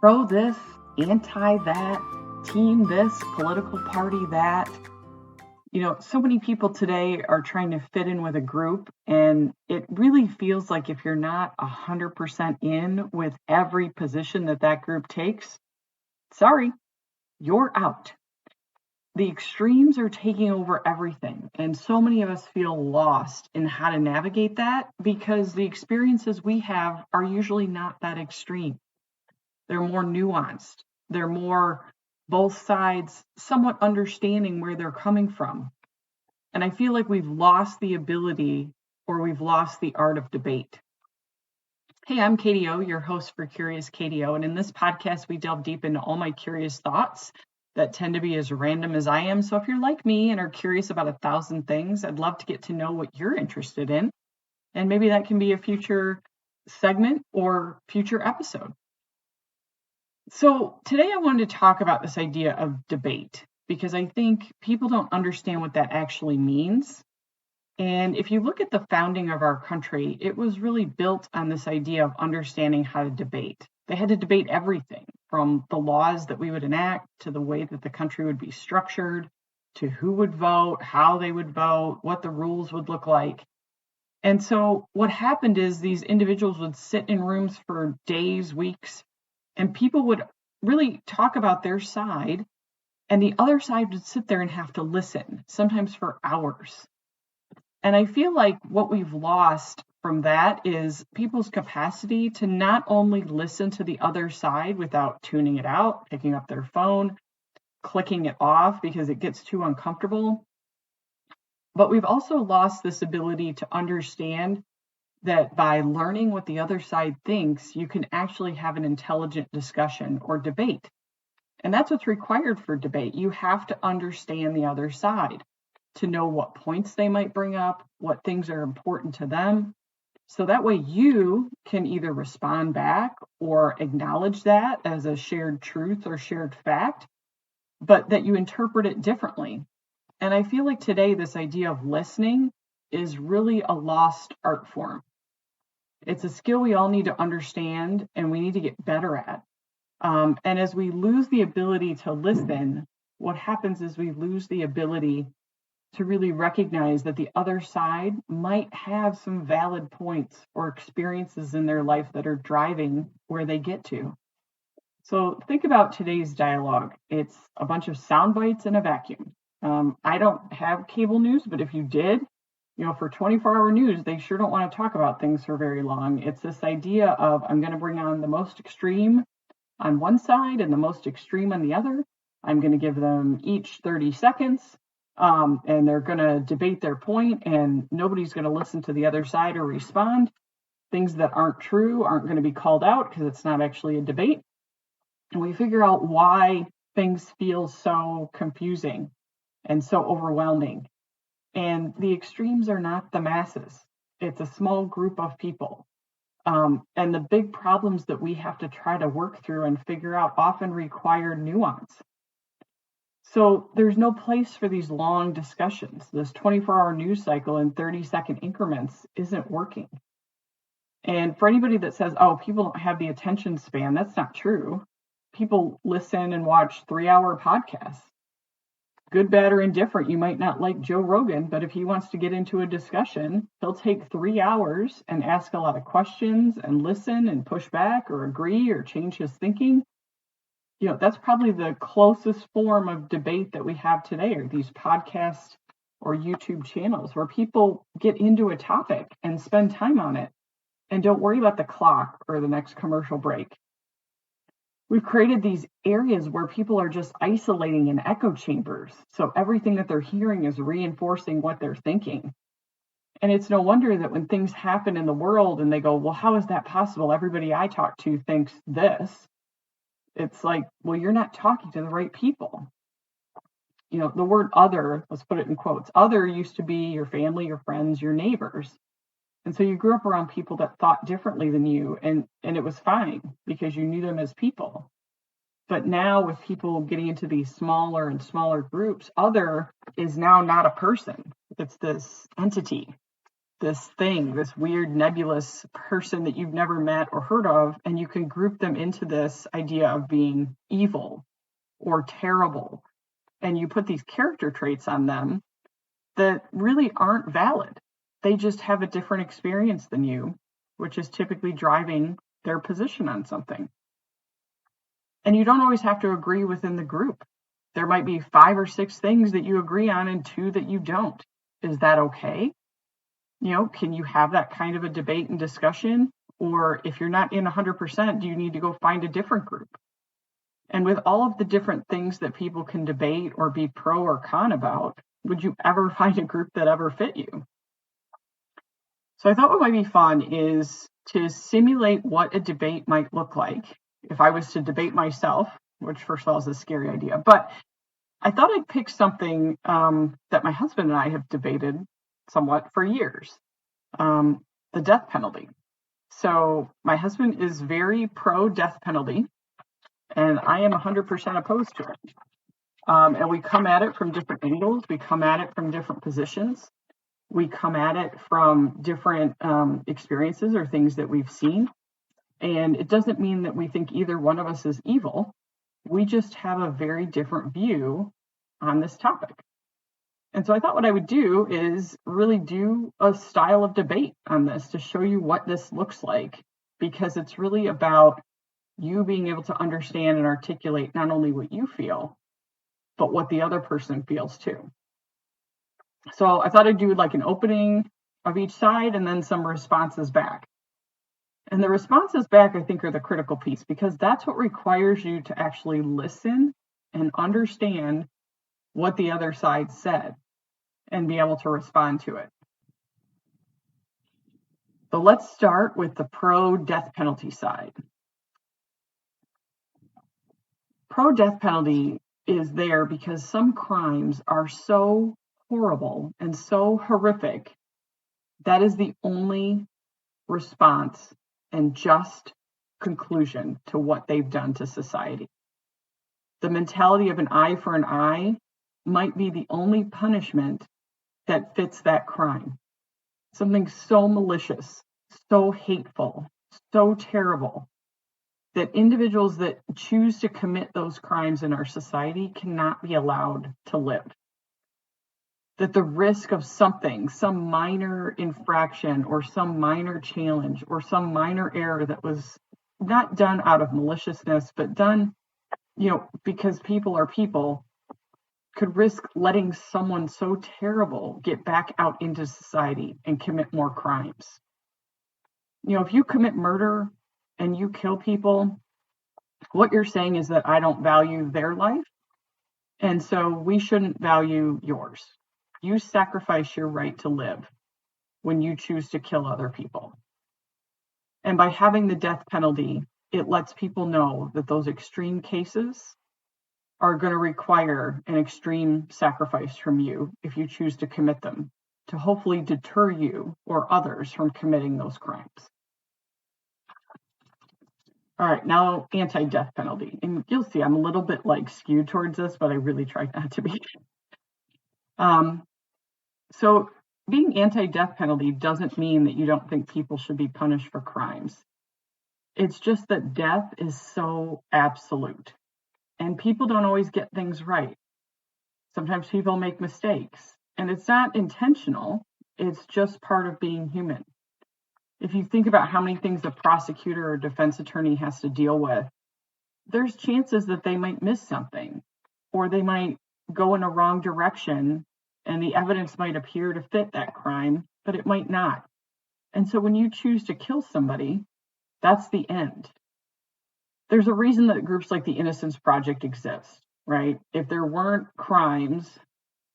pro this, anti that, team this, political party that. So many people today are trying to fit in with a group, and it really feels like if you're not 100% in with every position that group takes, sorry, you're out. The extremes are taking over everything, and so many of us feel lost in how to navigate that because the experiences we have are usually not that extreme. They're more nuanced. They're more both sides somewhat understanding where they're coming from. And I feel like we've lost the ability or we've lost the art of debate. Hey, I'm Katie O, your host for Curious Katie O. And in this podcast, we delve deep into all my curious thoughts that tend to be as random as I am. So if you're like me and are curious about 1,000 things, I'd love to get to know what you're interested in. And maybe that can be a future segment or future episode. So today I wanted to talk about this idea of debate because I think people don't understand what that actually means. And if you look at the founding of our country, it was really built on this idea of understanding how to debate. They had to debate everything from the laws that we would enact to the way that the country would be structured, to who would vote, how they would vote, what the rules would look like. And so what happened is these individuals would sit in rooms for days, weeks, and people would really talk about their side, and the other side would sit there and have to listen, sometimes for hours. And I feel like what we've lost from that is people's capacity to not only listen to the other side without tuning it out, picking up their phone, clicking it off because it gets too uncomfortable, but we've also lost this ability to understand that by learning what the other side thinks, you can actually have an intelligent discussion or debate. And that's what's required for debate. You have to understand the other side to know what points they might bring up, what things are important to them. So that way you can either respond back or acknowledge that as a shared truth or shared fact, but that you interpret it differently. And I feel like today this idea of listening is really a lost art form. It's a skill we all need to understand and we need to get better at. And as we lose the ability to listen, what happens is we lose the ability to really recognize that the other side might have some valid points or experiences in their life that are driving where they get to. So think about today's dialogue. It's a bunch of sound bites in a vacuum. I don't have cable news, but if you did, for 24-hour news, they sure don't want to talk about things for very long. It's this idea of I'm going to bring on the most extreme on one side and the most extreme on the other. I'm going to give them each 30 seconds, and they're going to debate their point, and nobody's going to listen to the other side or respond. Things that aren't true aren't going to be called out because it's not actually a debate. And we figure out why things feel so confusing and so overwhelming. And the extremes are not the masses. It's a small group of people. And the big problems that we have to try to work through and figure out often require nuance. So there's no place for these long discussions. This 24-hour news cycle in 30-second increments isn't working. And for anybody that says, oh, people don't have the attention span, that's not true. People listen and watch 3-hour podcasts. Good, bad, or indifferent, you might not like Joe Rogan, but if he wants to get into a discussion, he'll take 3 hours and ask a lot of questions and listen and push back or agree or change his thinking. That's probably the closest form of debate that we have today are these podcasts or YouTube channels where people get into a topic and spend time on it and don't worry about the clock or the next commercial break. We've created these areas where people are just isolating in echo chambers. So everything that they're hearing is reinforcing what they're thinking. And it's no wonder that when things happen in the world and they go, well, how is that possible? Everybody I talk to thinks this. It's like, well, you're not talking to the right people. The word other, let's put it in quotes, other used to be your family, your friends, your neighbors. And so you grew up around people that thought differently than you, and it was fine because you knew them as people. But now with people getting into these smaller and smaller groups, other is now not a person. It's this entity, this thing, this weird nebulous person that you've never met or heard of, and you can group them into this idea of being evil or terrible. And you put these character traits on them that really aren't valid. They just have a different experience than you, which is typically driving their position on something. And you don't always have to agree within the group. There might be 5 or 6 things that you agree on and 2 that you don't. Is that okay? Can you have that kind of a debate and discussion? Or if you're not in 100%, do you need to go find a different group? And with all of the different things that people can debate or be pro or con about, would you ever find a group that ever fit you? So I thought what might be fun is to simulate what a debate might look like if I was to debate myself, which first of all is a scary idea. But I thought I'd pick something that my husband and I have debated somewhat for years, the death penalty. So my husband is very pro death penalty, and I am 100% opposed to it. And we come at it from different angles. We come at it from different positions. We come at it from different experiences or things that we've seen. And it doesn't mean that we think either one of us is evil. We just have a very different view on this topic. And so I thought what I would do is really do a style of debate on this to show you what this looks like, because it's really about you being able to understand and articulate not only what you feel, but what the other person feels too. So I thought I'd do like an opening of each side and then some responses back. And the responses back, I think, are the critical piece, because that's what requires you to actually listen and understand what the other side said and be able to respond to it. So let's start with the pro-death penalty side. Pro-death penalty is there because some crimes are so horrible and so horrific that is the only response and just conclusion to what they've done to society. The mentality of an eye for an eye might be the only punishment that fits that crime. Something so malicious, so hateful, so terrible that individuals that choose to commit those crimes in our society cannot be allowed to live. That the risk of something, some minor infraction or some minor challenge or some minor error that was not done out of maliciousness, but done, because people are people, could risk letting someone so terrible get back out into society and commit more crimes. If you commit murder and you kill people, what you're saying is that I don't value their life, and so we shouldn't value yours. You sacrifice your right to live when you choose to kill other people. And by having the death penalty, it lets people know that those extreme cases are going to require an extreme sacrifice from you if you choose to commit them, to hopefully deter you or others from committing those crimes. All right, now anti-death penalty. And you'll see I'm a little bit skewed towards this, but I really try not to be. So being anti-death penalty doesn't mean that you don't think people should be punished for crimes. It's just that death is so absolute, and people don't always get things right. Sometimes people make mistakes, and it's not intentional. It's just part of being human. If you think about how many things a prosecutor or defense attorney has to deal with, there's chances that they might miss something, or they might go in a wrong direction, and the evidence might appear to fit that crime, but it might not. And so when you choose to kill somebody, that's the end. There's a reason that groups like the Innocence Project exist, right? If there weren't crimes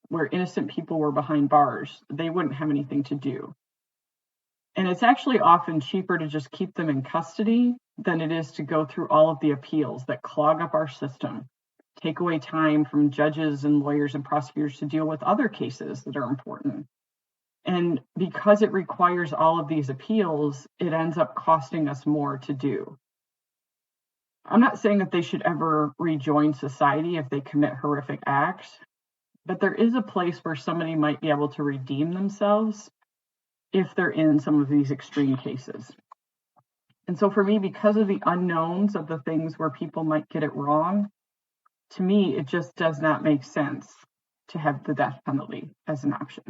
where innocent people were behind bars, they wouldn't have anything to do. And it's actually often cheaper to just keep them in custody than it is to go through all of the appeals that clog up our system, take away time from judges and lawyers and prosecutors to deal with other cases that are important. And because it requires all of these appeals, it ends up costing us more to do. I'm not saying that they should ever rejoin society if they commit horrific acts, but there is a place where somebody might be able to redeem themselves if they're in some of these extreme cases. And so for me, because of the unknowns of the things where people might get it wrong, to me, it just does not make sense to have the death penalty as an option.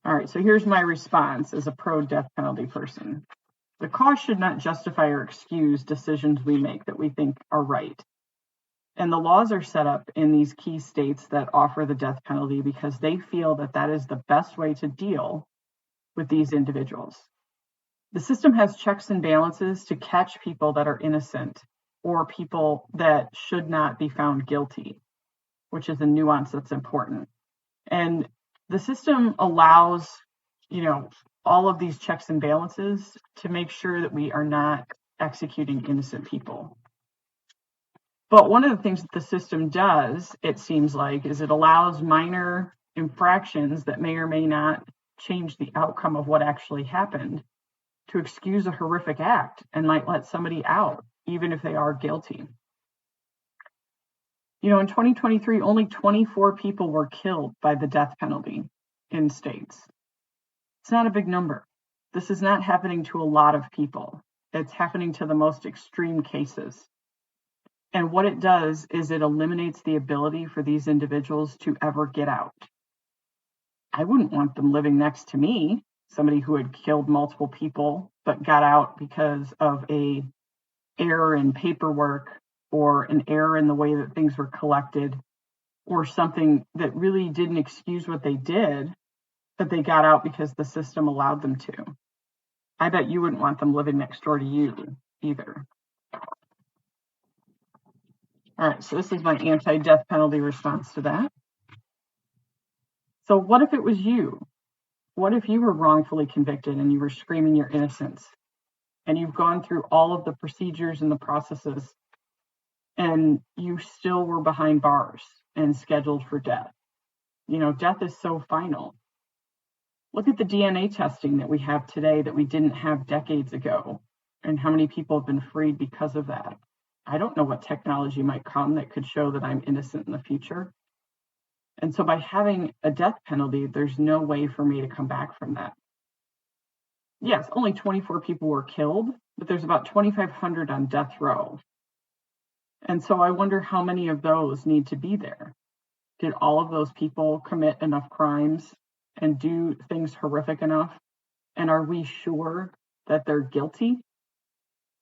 All right, so here's my response as a pro-death penalty person. The cause should not justify or excuse decisions we make that we think are right. And the laws are set up in these key states that offer the death penalty because they feel that that is the best way to deal with these individuals. The system has checks and balances to catch people that are innocent or people that should not be found guilty, which is a nuance that's important. And the system allows, all of these checks and balances to make sure that we are not executing innocent people. But one of the things that the system does, it seems like, is it allows minor infractions that may or may not change the outcome of what actually happened to excuse a horrific act and might let somebody out, even if they are guilty. In 2023, only 24 people were killed by the death penalty in states. It's not a big number. This is not happening to a lot of people. It's happening to the most extreme cases. And what it does is it eliminates the ability for these individuals to ever get out. I wouldn't want them living next to me, somebody who had killed multiple people but got out because of an error in paperwork or an error in the way that things were collected or something that really didn't excuse what they did, but they got out because the system allowed them to. I bet you wouldn't want them living next door to you either. All right, so this is my anti-death penalty response to that. So what if it was you? What if you were wrongfully convicted and you were screaming your innocence and you've gone through all of the procedures and the processes and you still were behind bars and scheduled for death? Death is so final. Look at the DNA testing that we have today that we didn't have decades ago, and how many people have been freed because of that. I don't know what technology might come that could show that I'm innocent in the future. And so by having a death penalty, there's no way for me to come back from that. Yes, only 24 people were killed, but there's about 2,500 on death row. And so I wonder how many of those need to be there. Did all of those people commit enough crimes and do things horrific enough? And are we sure that they're guilty?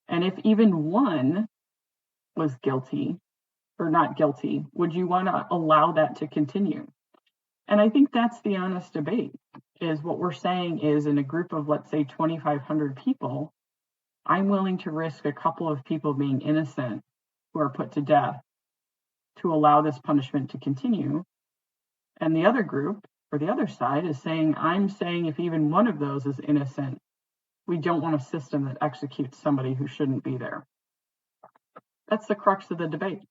And if even one was guilty or not guilty, would you want to allow that to continue? And I think that's the honest debate, is what we're saying is in a group of, let's say, 2,500 people, I'm willing to risk a couple of people being innocent who are put to death to allow this punishment to continue. And the other group, or the other side, is saying, I'm saying if even one of those is innocent, we don't want a system that executes somebody who shouldn't be there. That's the crux of the debate.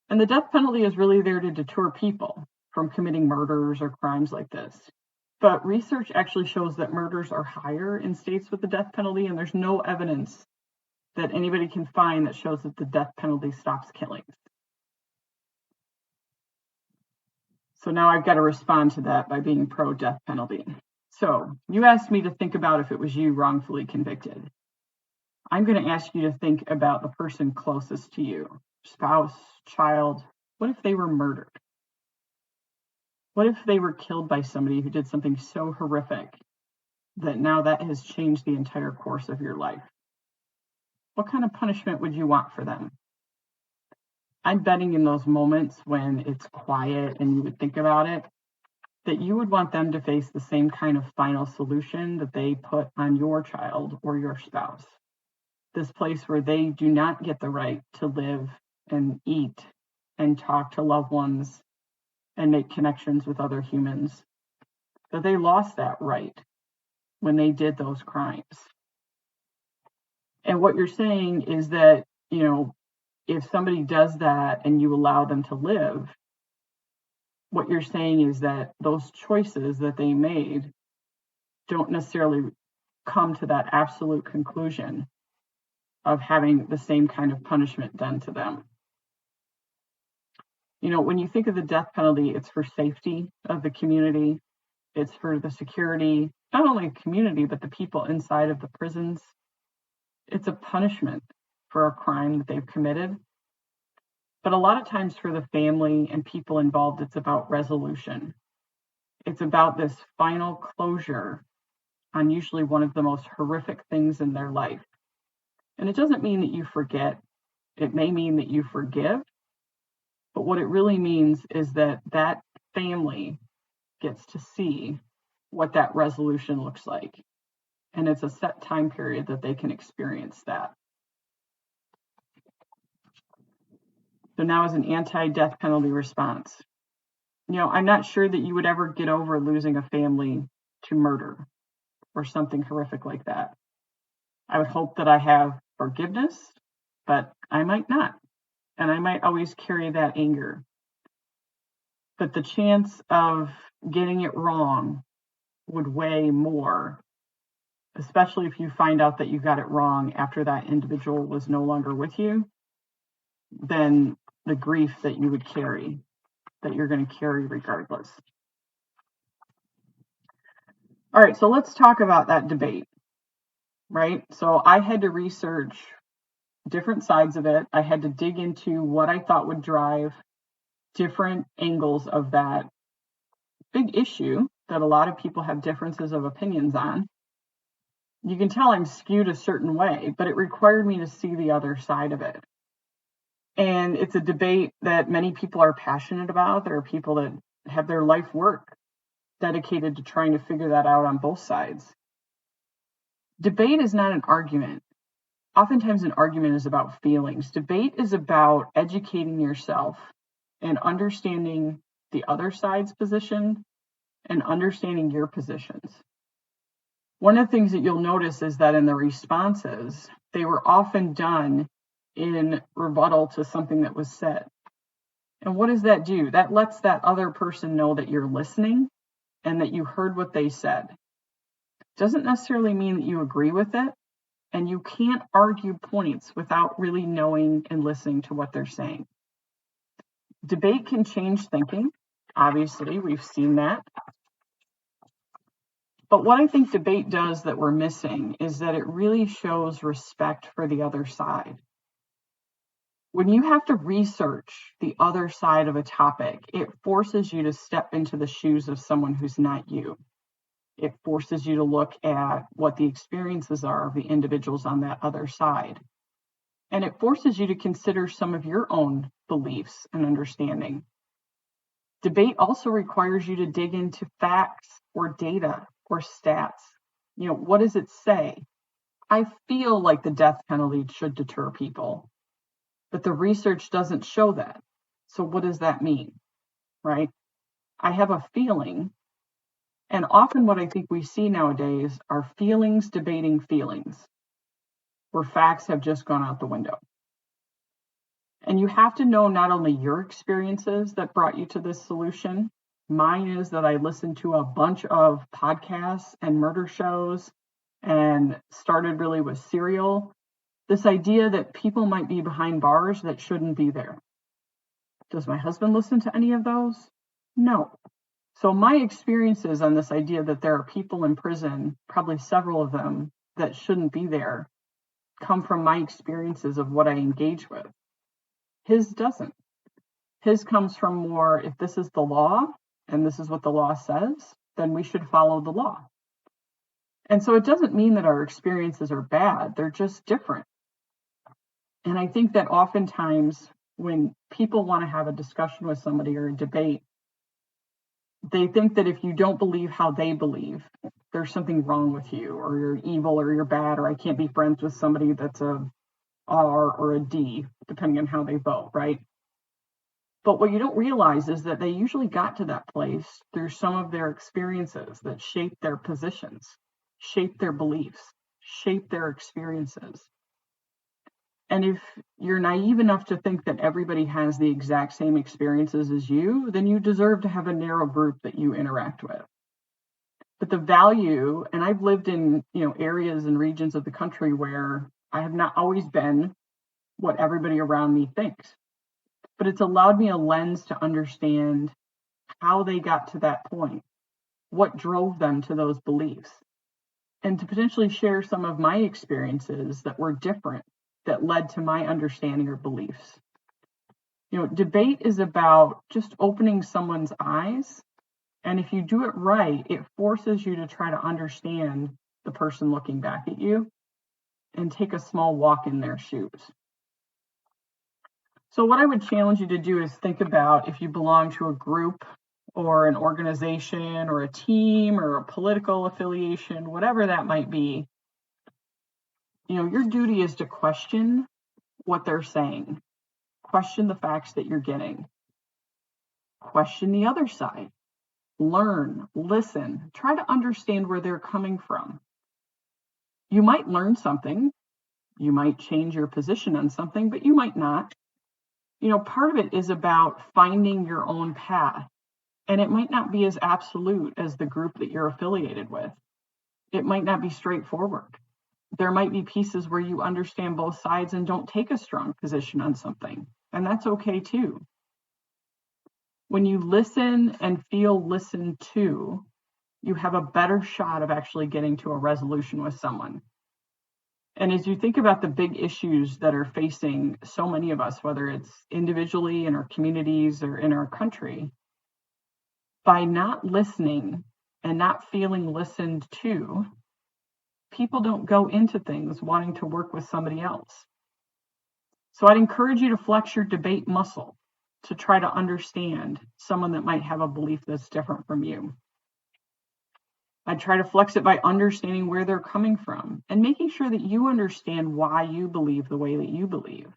And the death penalty is really there to deter people from committing murders or crimes like this. But research actually shows that murders are higher in states with the death penalty, and there's no evidence that anybody can find that shows that the death penalty stops killings. So now I've got to respond to that by being pro-death penalty. So you asked me to think about if it was you wrongfully convicted. I'm going to ask you to think about the person closest to you, spouse, child. What if they were murdered? What if they were killed by somebody who did something so horrific that now that has changed the entire course of your life? What kind of punishment would you want for them? I'm betting in those moments when it's quiet and you would think about it, that you would want them to face the same kind of final solution that they put on your child or your spouse. This place where they do not get the right to live and eat and talk to loved ones and make connections with other humans, that they lost that right when they did those crimes. And what you're saying is that, if somebody does that and you allow them to live, what you're saying is that those choices that they made don't necessarily come to that absolute conclusion of having the same kind of punishment done to them. When you think of the death penalty, it's for safety of the community. It's for the security, not only of the community, but the people inside of the prisons. It's a punishment for a crime that they've committed. But a lot of times for the family and people involved, it's about resolution. It's about this final closure on usually one of the most horrific things in their life. And it doesn't mean that you forget. It may mean that you forgive. But what it really means is that that family gets to see what that resolution looks like. And it's a set time period that they can experience that. So now as an anti-death penalty response, I'm not sure that you would ever get over losing a family to murder or something horrific like that. I would hope that I have forgiveness, but I might not. And I might always carry that anger. But the chance of getting it wrong would weigh more, especially if you find out that you got it wrong after that individual was no longer with you, than the grief that you would carry, that you're going to carry regardless. All right, so let's talk about that debate, right? So I had to research different sides of it. I had to dig into what I thought would drive different angles of that big issue that a lot of people have differences of opinions on. You can tell I'm skewed a certain way, but it required me to see the other side of it. And it's a debate that many people are passionate about. There are people that have their life work dedicated to trying to figure that out on both sides. Debate is not an argument. Oftentimes an argument is about feelings. Debate is about educating yourself and understanding the other side's position and understanding your positions. One of the things that you'll notice is that in the responses, they were often done in rebuttal to something that was said. And what does that do? That lets that other person know that you're listening and that you heard what they said. Doesn't necessarily mean that you agree with it, and you can't argue points without really knowing and listening to what they're saying. Debate can change thinking. Obviously, we've seen that. But what I think debate does that we're missing is that it really shows respect for the other side. When you have to research the other side of a topic, it forces you to step into the shoes of someone who's not you. It forces you to look at what the experiences are of the individuals on that other side. And it forces you to consider some of your own beliefs and understanding. Debate also requires you to dig into facts or data or stats. What does it say? I feel like the death penalty should deter people, but the research doesn't show that. So what does that mean, right? I have a feeling, and often what I think we see nowadays are feelings debating feelings, where facts have just gone out the window. And you have to know not only your experiences that brought you to this solution. Mine is that I listened to a bunch of podcasts and murder shows and started really with Serial. This idea that people might be behind bars that shouldn't be there. Does my husband listen to any of those? No. So my experiences on this idea that there are people in prison, probably several of them, that shouldn't be there, come from my experiences of what I engage with. His doesn't. His comes from more, if this is the law and this is what the law says, then we should follow the law. And so it doesn't mean that our experiences are bad. They're just different. And I think that oftentimes when people want to have a discussion with somebody or a debate, they think that if you don't believe how they believe, there's something wrong with you, or you're evil, or you're bad, or I can't be friends with somebody that's a R or a D, depending on how they vote, right? But what you don't realize is that they usually got to that place through some of their experiences that shaped their positions, shaped their beliefs, shaped their experiences. And if you're naive enough to think that everybody has the exact same experiences as you, then you deserve to have a narrow group that you interact with. But the value, and I've lived in areas and regions of the country where I have not always been what everybody around me thinks. But it's allowed me a lens to understand how they got to that point. what drove them to those beliefs, and to potentially share some of my experiences that were different, that led to my understanding or beliefs. Debate is about just opening someone's eyes. And if you do it right, it forces you to try to understand the person looking back at you and take a small walk in their shoes. So what I would challenge you to do is think about if you belong to a group or an organization or a team or a political affiliation, whatever that might be. Your duty is to question what they're saying, question the facts that you're getting, question the other side, learn, listen, try to understand where they're coming from. You might learn something, you might change your position on something, but you might not. Part of it is about finding your own path, and it might not be as absolute as the group that you're affiliated with. It might not be straightforward. There might be pieces where you understand both sides and don't take a strong position on something, and that's okay too. When you listen and feel listened to, you have a better shot of actually getting to a resolution with someone. And as you think about the big issues that are facing so many of us, whether it's individually in our communities or in our country, by not listening and not feeling listened to, people don't go into things wanting to work with somebody else. So I'd encourage you to flex your debate muscle to try to understand someone that might have a belief that's different from you. I'd try to flex it by understanding where they're coming from and making sure that you understand why you believe the way that you believe.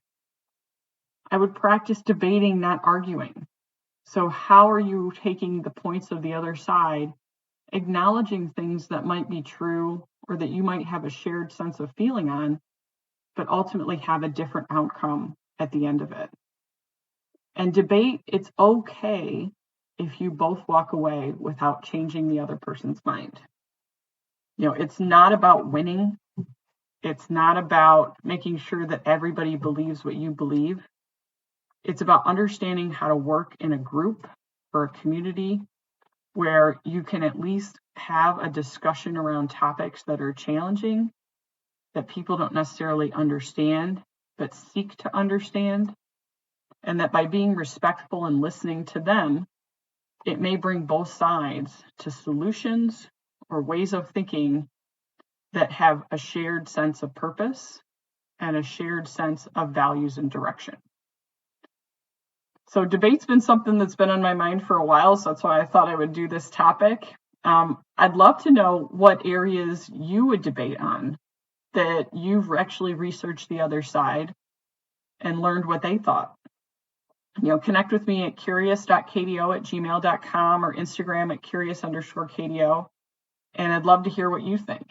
I would practice debating, not arguing. So how are you taking the points of the other side, acknowledging things that might be true or that you might have a shared sense of feeling on, but ultimately have a different outcome at the end of it? And debate, it's okay if you both walk away without changing the other person's mind. It's not about winning. It's not about making sure that everybody believes what you believe. It's about understanding how to work in a group or a community where you can at least have a discussion around topics that are challenging, that people don't necessarily understand, but seek to understand. And that by being respectful and listening to them, it may bring both sides to solutions or ways of thinking that have a shared sense of purpose and a shared sense of values and direction. So debate's been something that's been on my mind for a while, so that's why I thought I would do this topic. I'd love to know what areas you would debate on, that you've actually researched the other side and learned what they thought. Connect with me at curious.kdo@gmail.com or Instagram at curious_KDO. And I'd love to hear what you think.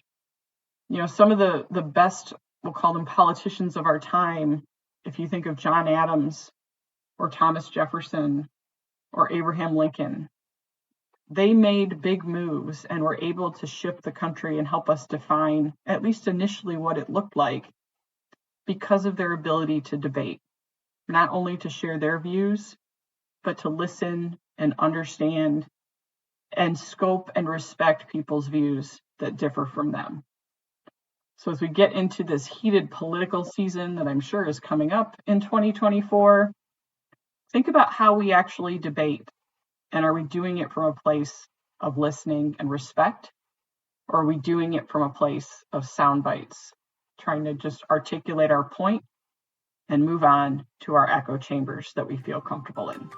Some of the best, we'll call them politicians of our time, if you think of John Adams or Thomas Jefferson or Abraham Lincoln, they made big moves and were able to shift the country and help us define, at least initially, what it looked like because of their ability to debate. Not only to share their views, but to listen and understand and scope and respect people's views that differ from them. So as we get into this heated political season that I'm sure is coming up in 2024, think about how we actually debate. And are we doing it from a place of listening and respect? Or are we doing it from a place of sound bites, trying to just articulate our point and move on to our echo chambers that we feel comfortable in?